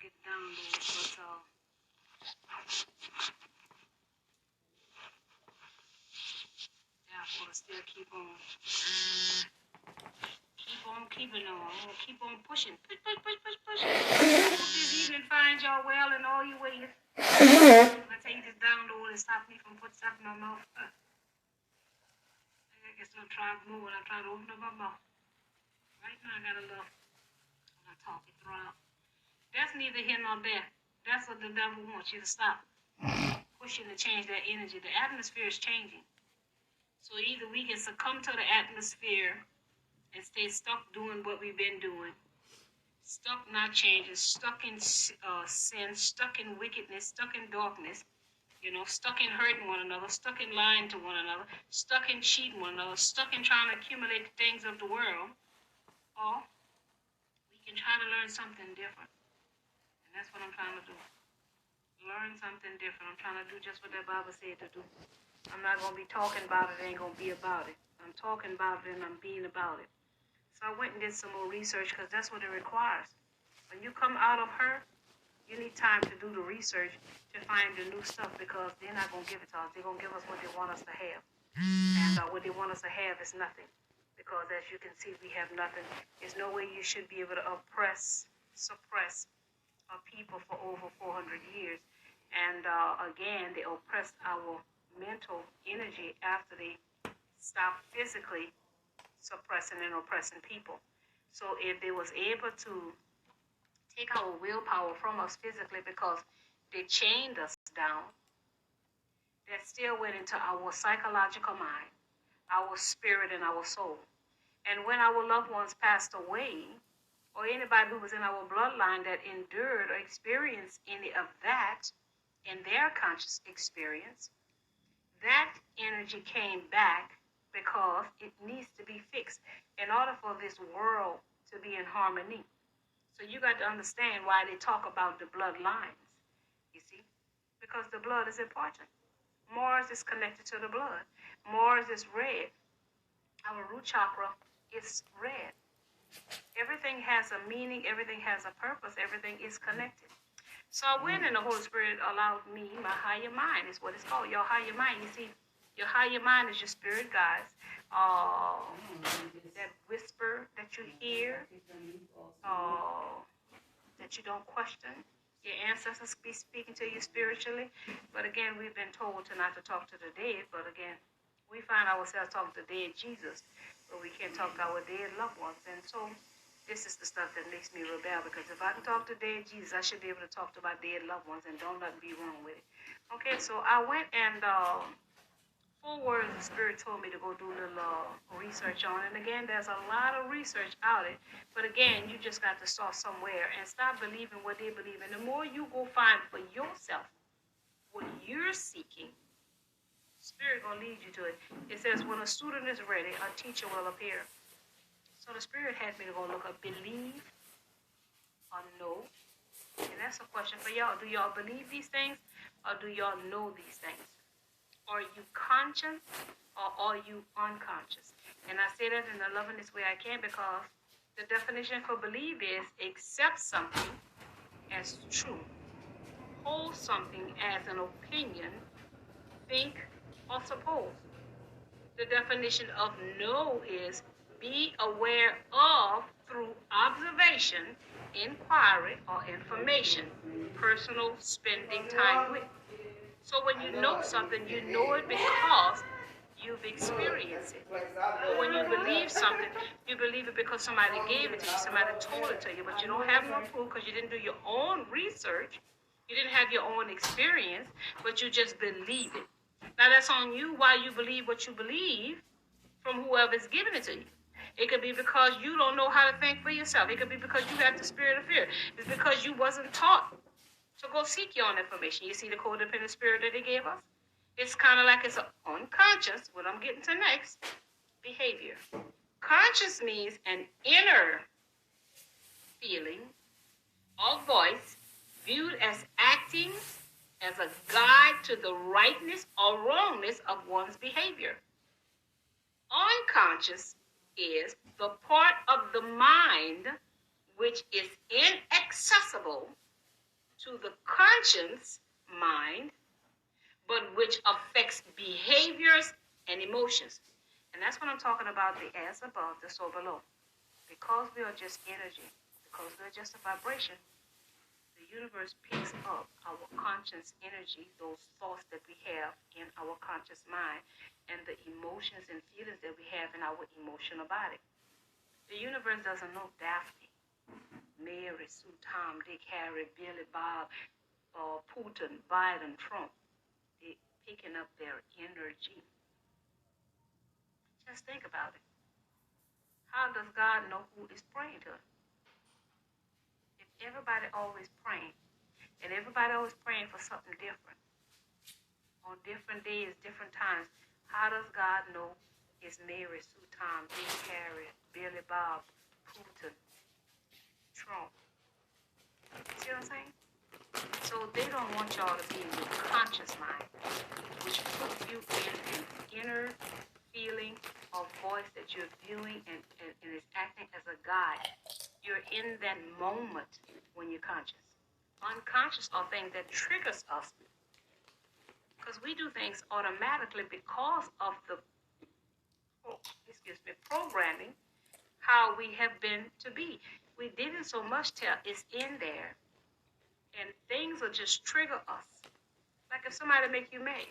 get downloads, but yeah, I'm gonna still keep on keeping on. I'm gonna keep on pushing. Push. I hope this evening finds y'all well in all your ways. I'm gonna take this download and stop me from putting stuff in my mouth. I guess I'm trying to move when I'm trying to open up my mouth. Right now I got a little when I talk it throughout. That's neither here nor there. That's what the devil wants you to stop. Pushing to change that energy. The atmosphere is changing. So either we can succumb to the atmosphere and stay stuck doing what we've been doing, stuck not changing, stuck in sin, stuck in wickedness, stuck in darkness, stuck in hurting one another, stuck in lying to one another, stuck in cheating one another, stuck in trying to accumulate the things of the world, or we can try to learn something different. And that's what I'm trying to do. Learn something different. I'm trying to do just what that Bible said to do. I'm not going to be talking about it, it ain't going to be about it. I'm talking about it and I'm being about it. So I went and did some more research because that's what it requires. When you come out of her, you need time to do the research to find the new stuff because they're not going to give it to us. They're going to give us what they want us to have. And what they want us to have is nothing. Because as you can see, we have nothing. There's no way you should be able to suppress people for over 400 years. And again, they oppressed our mental energy after they stopped physically suppressing and oppressing people. So if they was able to take our willpower from us physically because they chained us down, that still went into our psychological mind, our spirit, and our soul. And when our loved ones passed away, or anybody who was in our bloodline that endured or experienced any of that in their conscious experience, that energy came back because it needs to be fixed in order for this world to be in harmony. So you got to understand why they talk about the bloodlines, you see, because the blood is important. Mars is connected to the blood. Mars is red. Our root chakra is red. Everything has a meaning. Everything has a purpose. Everything is connected. So I went and the Holy Spirit allowed me, my higher mind is what it's called, your higher mind. You see, your higher mind is your spirit guides. That whisper that you hear, that you don't question. Your ancestors be speaking to you spiritually. But again, we've been told to not to talk to the dead. But again, we find ourselves talking to dead Jesus, but we can't talk to our dead loved ones. And so this is the stuff that makes me rebel, because if I can talk to dead Jesus, I should be able to talk to my dead loved ones, and don't let me be wrong with it. Okay, so I went and 4 words the Spirit told me to go do a little research on. And again, there's a lot of research out it. But again, you just got to start somewhere and stop believing what they believe. And the more you go find for yourself what you're seeking, Spirit gonna lead you to it. It says, when a student is ready, a teacher will appear. So the Spirit had me to go look up believe or know. And that's a question for y'all. Do y'all believe these things, or do y'all know these things? Are you conscious, or are you unconscious? And I say that in the lovingest way I can, because the definition for believe is accept something as true, hold something as an opinion, think, or suppose. The definition of know is be aware of through observation, inquiry, or information, personal spending time with. So when you know something, you know it because you've experienced it. But when you believe something, you believe it because somebody gave it to you, somebody told it to you, but you don't have no proof because you didn't do your own research. You didn't have your own experience, but you just believe it. Now that's on you why you believe what you believe from whoever's giving it to you. It could be because you don't know how to think for yourself. It could be because you have the spirit of fear. It's because you wasn't taught to go seek your own information. You see the codependent spirit that they gave us? It's kind of like it's an unconscious, what I'm getting to next, behavior. Conscious means an inner feeling or voice viewed as acting as a guide to the rightness or wrongness of one's behavior. Unconscious is the part of the mind which is inaccessible to the conscious mind, but which affects behaviors and emotions. And that's what I'm talking about, the as above, the so below. Because we are just energy, because we're just a vibration, the universe picks up our conscious energy, those thoughts that we have in our conscious mind, and the emotions and feelings that we have in our emotional body. The universe doesn't know Daphne, Mary, Sue, Tom, Dick, Harry, Billy, Bob, Putin, Biden, Trump. They're picking up their energy. Just think about it. How does God know who is praying to him? If everybody always praying, and everybody always praying for something different, on different days, different times, how does God know it's Mary, Sue, Tom, Dick, Harry, Billy, Bob, Putin, Trump? See what I'm saying? So they don't want y'all to be in your conscious mind, which puts you in an inner feeling or voice that you're viewing and is acting as a guide. You're in that moment when you're conscious. Unconscious are things that triggers us, because we do things automatically because of the programming, how we have been to be. We did it so much till it's in there, and things will just trigger us. Like if somebody make you mad,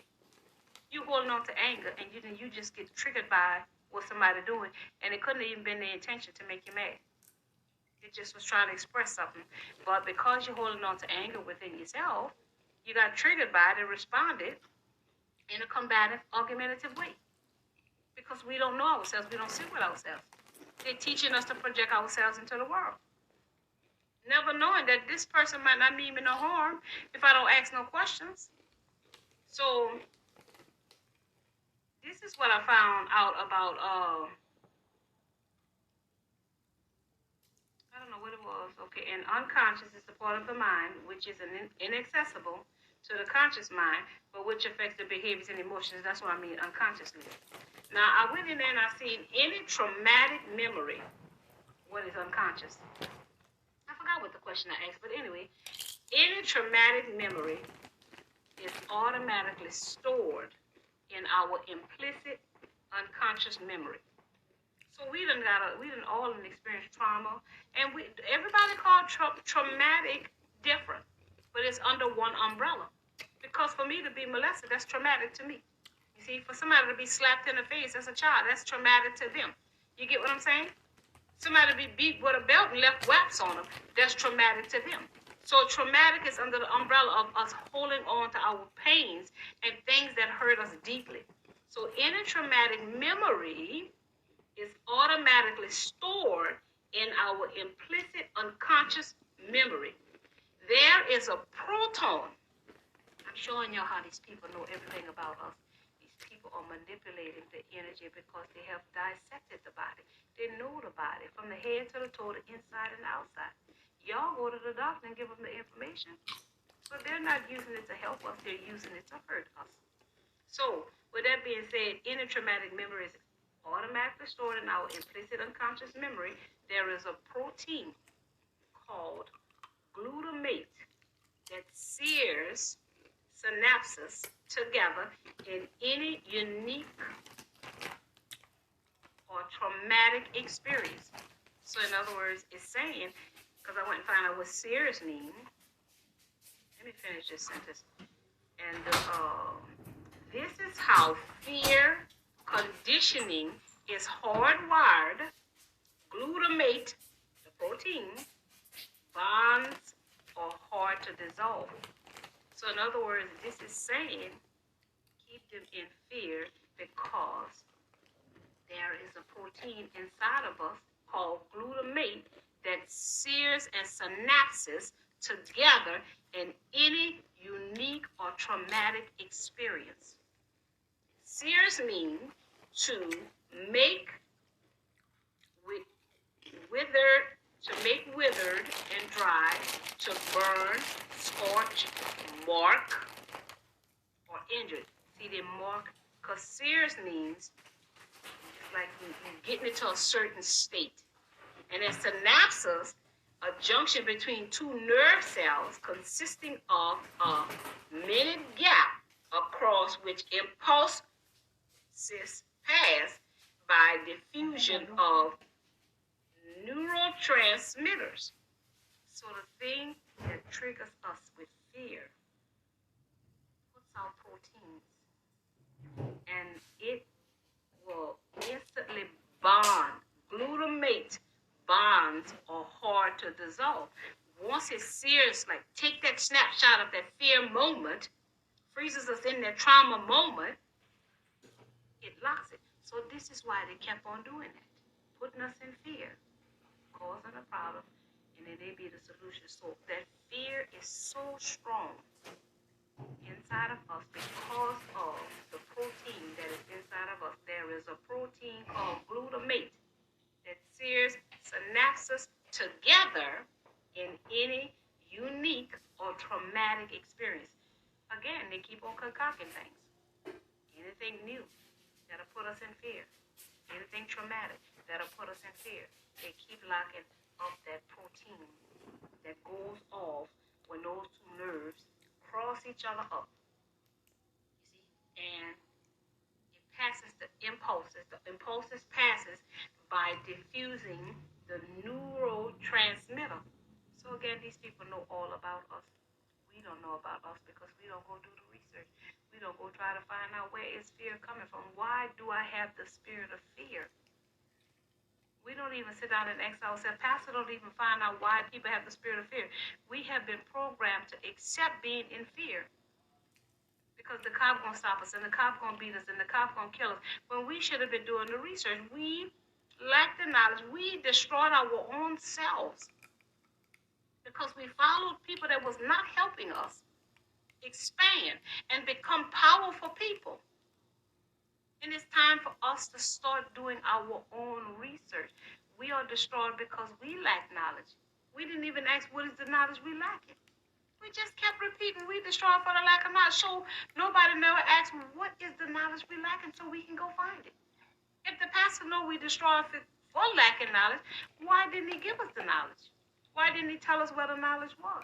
you holding on to anger, and you just get triggered by what somebody doing, and it couldn't even been the intention to make you mad. It just was trying to express something. But because you're holding on to anger within yourself, you got triggered by it and responded in a combative, argumentative way. Because we don't know ourselves. We don't sit with ourselves. They're teaching us to project ourselves into the world. Never knowing that this person might not mean me no harm if I don't ask no questions. So this is what I found out about I don't know what it was. Okay, and unconscious is the part of the mind which is inaccessible to the conscious mind, but which affects the behaviors and emotions. That's what I mean, unconsciously. Now, I went in there and I seen any traumatic memory. What is unconscious? I forgot what the question I asked, but anyway, any traumatic memory is automatically stored in our implicit unconscious memory. So we done all experienced trauma, and everybody called traumatic different, but it's under one umbrella. Because for me to be molested, that's traumatic to me. You see, for somebody to be slapped in the face as a child, that's traumatic to them. You get what I'm saying? Somebody to be beat with a belt and left whaps on them, that's traumatic to them. So traumatic is under the umbrella of us holding on to our pains and things that hurt us deeply. So any traumatic memory is automatically stored in our implicit unconscious memory. There is a proton. I'm showing you how these people know everything about us. These people are manipulating the energy because they have dissected the body. They know the body from the head to the toe, the inside and the outside. Y'all go to the doctor and give them the information. So they're not using it to help us. They're using it to hurt us. So with that being said, any traumatic memory is automatically stored in our implicit unconscious memory. There is a protein called glutamate that sears synapses together in any unique or traumatic experience. So in other words, it's saying, because I went and found out what sears mean. Let me finish this sentence. And this is how fear conditioning is hardwired. Glutamate, the protein, bonds are hard to dissolve. So in other words, this is saying keep them in fear because there is a protein inside of us called glutamate that sears and synapses together in any unique or traumatic experience. Sears mean to make withered and dry, to burn, scorch, mark, or injured. See, they mark, because sears means it's like you getting it to a certain state. And then synapses a junction between two nerve cells consisting of a minute gap across which impulses pass by diffusion of neurotransmitters. So the thing that triggers us with fear puts out proteins, and it will instantly bond. Glutamate bonds are hard to dissolve. Once it sears, like take that snapshot of that fear moment, freezes us in that trauma moment, it locks it. So this is why they kept on doing it, putting us in fear, causing a problem, and then they be the solution. So that fear is so strong inside of us because of the protein that is inside of us. There is a protein called glutamate that sears synapses together in any unique or traumatic experience. Again, they keep on concocting things. Anything new that'll put us in fear. Anything traumatic that'll put us in fear. They keep locking up that protein that goes off when those two nerves cross each other up. You see? And it passes the impulses. The impulses passes by diffusing the neurotransmitter. So again, these people know all about us. We don't know about us because we don't go do the research. We don't go try to find out where is fear coming from. Why do I have the spirit of fear? We don't even sit down and ask ourselves. Pastor don't even find out why people have the spirit of fear. We have been programmed to accept being in fear because the cop gonna stop us and the cop gonna beat us and the cop gonna kill us. When we should have been doing the research, we lacked the knowledge. We destroyed our own selves because we followed people that was not helping us expand and become powerful people. And it's time for us to start doing our own research. We are destroyed because we lack knowledge. We didn't even ask what is the knowledge we lacking. We just kept repeating, we destroyed for the lack of knowledge. So nobody never asked, what is the knowledge we lacking so we can go find it? If the pastor know we destroyed for lacking knowledge, why didn't he give us the knowledge? Why didn't he tell us where the knowledge was?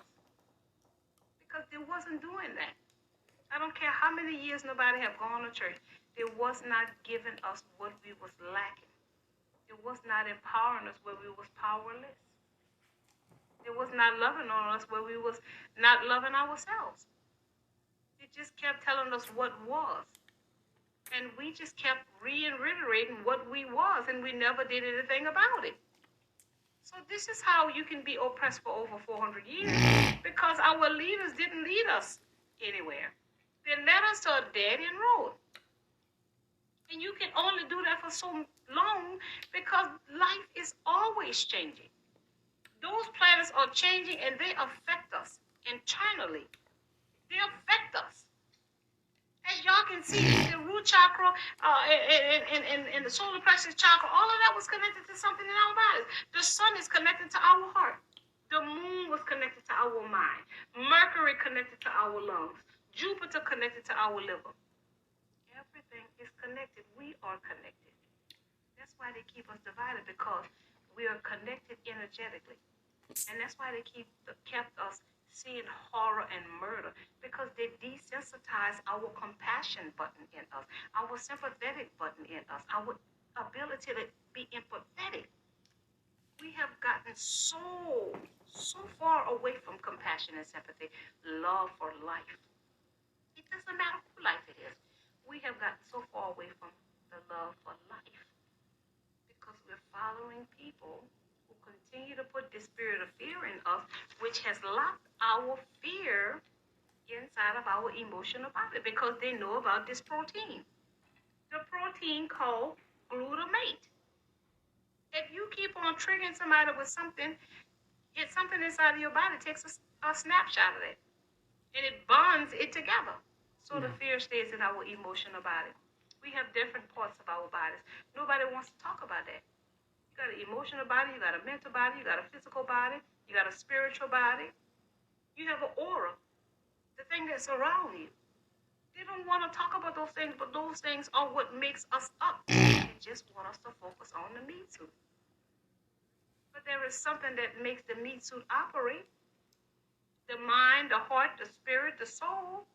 Because they wasn't doing that. I don't care how many years nobody have gone to church. It was not giving us what we was lacking. It was not empowering us where we was powerless. It was not loving on us where we was not loving ourselves. It just kept telling us what was. And we just kept reiterating what we was, and we never did anything about it. So this is how you can be oppressed for over 400 years, because our leaders didn't lead us anywhere. They led us to a dead-end road. And you can only do that for so long because life is always changing. Those planets are changing and they affect us internally. They affect us. As y'all can see, the root chakra and the solar plexus chakra, all of that was connected to something in our bodies. The sun is connected to our heart. The moon was connected to our mind. Mercury connected to our lungs. Jupiter connected to our liver. Everything is connected. We are connected. That's why they keep us divided, because we are connected energetically. And that's why they kept us seeing horror and murder, because they desensitize our compassion button in us, our sympathetic button in us, our ability to be empathetic. We have gotten so far away from compassion and sympathy, love for life. It doesn't matter who life it is. We have gotten so far away from the love for life because we're following people who continue to put this spirit of fear in us, which has locked our fear inside of our emotional body, because they know about this protein. The protein called glutamate. If you keep on triggering somebody with something, it's something inside of your body takes a snapshot of it, and it bonds it together. So the fear stays in our emotional body. We have different parts of our bodies. Nobody wants to talk about that. You got an emotional body, you got a mental body, you got a physical body, you got a spiritual body. You have an aura, the thing that's around you. They don't want to talk about those things, but those things are what makes us up. They just want us to focus on the me too. But there is something that makes the meat suit operate. The mind, the heart, the spirit, the soul.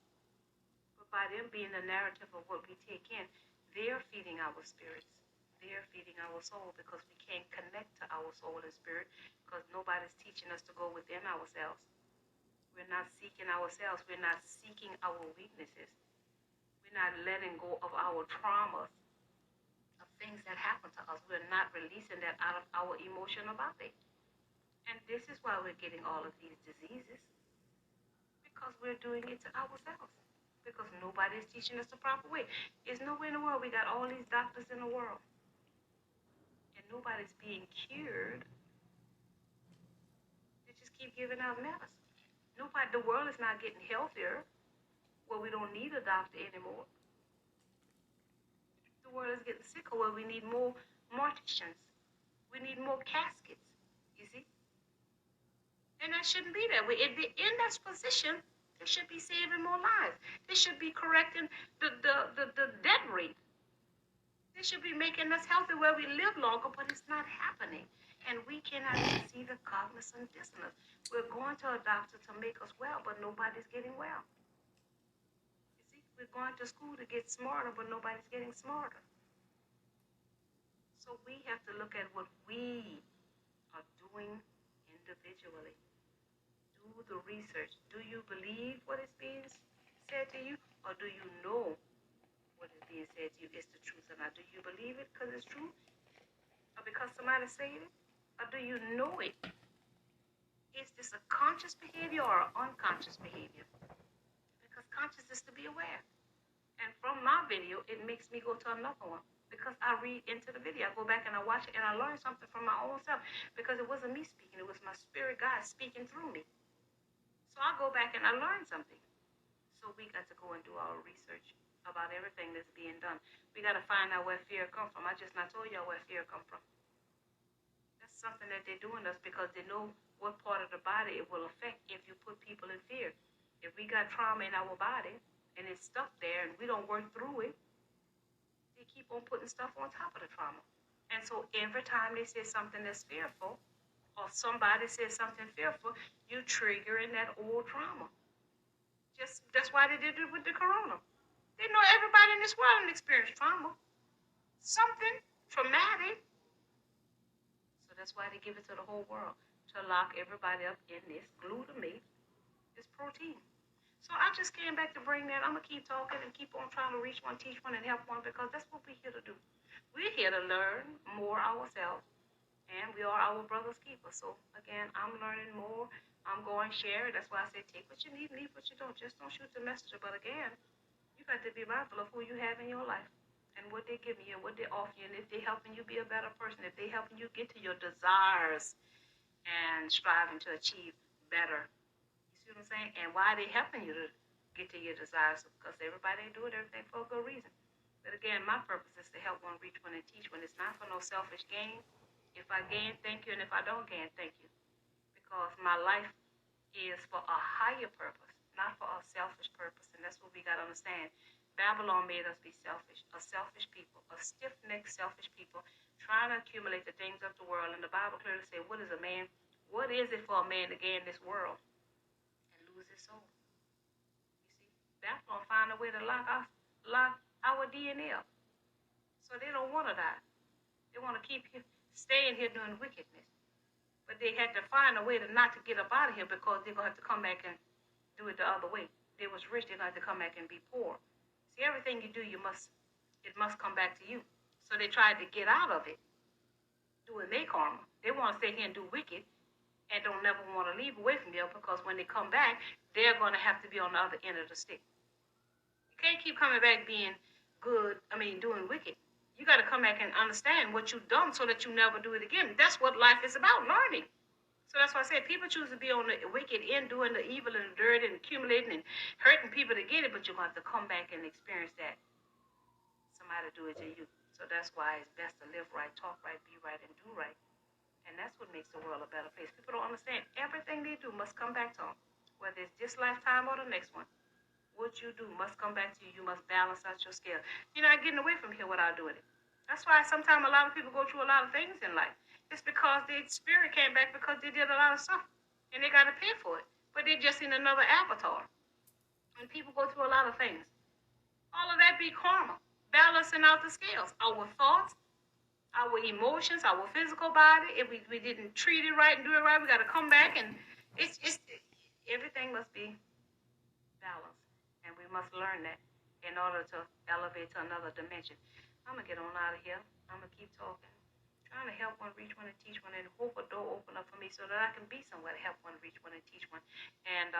But by them being the narrative of what we take in, they're feeding our spirits. They're feeding our soul because we can't connect to our soul and spirit because nobody's teaching us to go within ourselves. We're not seeking ourselves. We're not seeking our weaknesses. We're not letting go of our traumas, of things that happen to us. We're not releasing that out of our emotional body. And this is why we're getting all of these diseases, because we're doing it to ourselves. Because nobody is teaching us the proper way. There's nowhere in the world we got all these doctors in the world, and nobody's being cured. They just keep giving out medicine. Nobody, the world is not getting healthier, where we don't need a doctor anymore. The world is getting sicker, where we need more morticians. We need more caskets, you see? And that shouldn't be that way. If they're in that position, they should be saving more lives. They should be correcting the death rate. They should be making us healthy where we live longer, but it's not happening. And we cannot see the cognizant dissonance. We're going to a doctor to make us well, but nobody's getting well. You see, we're going to school to get smarter, but nobody's getting smarter. So we have to look at what we are doing individually. Do the research. Do you believe what is being said to you, or do you know what is being said to you is the truth or not? Do you believe it because it's true, or because somebody said it, or do you know it? Is this a conscious behavior or an unconscious behavior? Because conscious is to be aware. And from my video, it makes me go to another one, because I read into the video. I go back and I watch it, and I learn something from my own self, because it wasn't me speaking. It was my spirit God speaking through me. So I go back and I learn something. So we got to go and do our research about everything that's being done. We got to find out where fear comes from. I just not told y'all where fear comes from. That's something that they're doing us because they know what part of the body it will affect if you put people in fear. If we got trauma in our body and it's stuck there and we don't work through it, they keep on putting stuff on top of the trauma. And so every time they say something that's fearful, or somebody says something fearful, you trigger in that old trauma. That's why they did it with the corona. They know everybody in this world experienced trauma. Something traumatic. So that's why they give it to the whole world, to lock everybody up in this glutamate, this protein. So I just came back to bring that. I'm going to keep talking and keep on trying to reach one, teach one, and help one, because that's what we're here to do. We're here to learn more ourselves. And we are our brother's keeper. So, again, I'm learning more. I'm going to share it. That's why I say take what you need, leave what you don't. Just don't shoot the messenger. But, again, you got to be mindful of who you have in your life and what they're giving you and what they offer you. And if they're helping you be a better person, if they're helping you get to your desires and striving to achieve better. You see what I'm saying? And why are they helping you to get to your desires? Because everybody ain't doing everything for a good reason. But, again, my purpose is to help one, reach one, and teach one. It's not for no selfish gain. If I gain, thank you, and if I don't gain, thank you. Because my life is for a higher purpose, not for a selfish purpose, and that's what we got to understand. Babylon made us be selfish, a selfish people, a stiff-necked selfish people, trying to accumulate the things of the world. And the Bible clearly says, what is a man? What is it for a man to gain this world and lose his soul? You see, Babylon find a way to lock our DNA up, so they don't want to die. They want to keep staying here doing wickedness. But they had to find a way to not to get up out of here, because they're going to have to come back and do it the other way. They was rich, they're going to have to come back and be poor. See, everything you do, it must come back to you. So they tried to get out of it, doing their karma. They want to stay here and do wicked and don't never want to leave away from you, because when they come back, they're going to have to be on the other end of the stick. You can't keep coming back being doing wicked. You got to come back and understand what you've done so that you never do it again. That's what life is about, learning. So that's why I said people choose to be on the wicked end, doing the evil and the dirt and accumulating and hurting people to get it, but you're going to have to come back and experience that. Somebody do it to you. So that's why it's best to live right, talk right, be right, and do right. And that's what makes the world a better place. People don't understand. Everything they do must come back to them, whether it's this lifetime or the next one. What you do must come back to you. You must balance out your scale. You're not getting away from here without doing it. That's why sometimes a lot of people go through a lot of things in life. It's because the spirit came back because they did a lot of stuff and they got to pay for it. But they're just in another avatar. And people go through a lot of things. All of that be karma, balancing out the scales. Our thoughts, our emotions, our physical body. If we didn't treat it right and do it right, we got to come back and it's everything must be balanced, and we must learn that in order to elevate to another dimension. I'm gonna get on out of here. I'm gonna keep talking, trying to help one, reach one, and teach one, and hope a door open up for me so that I can be somewhere to help one, reach one, and teach one, and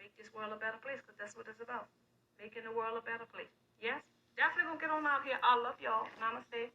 make this world a better place, because that's what it's about, making the world a better place. Yes, definitely gonna get on out here. I love y'all. Namaste.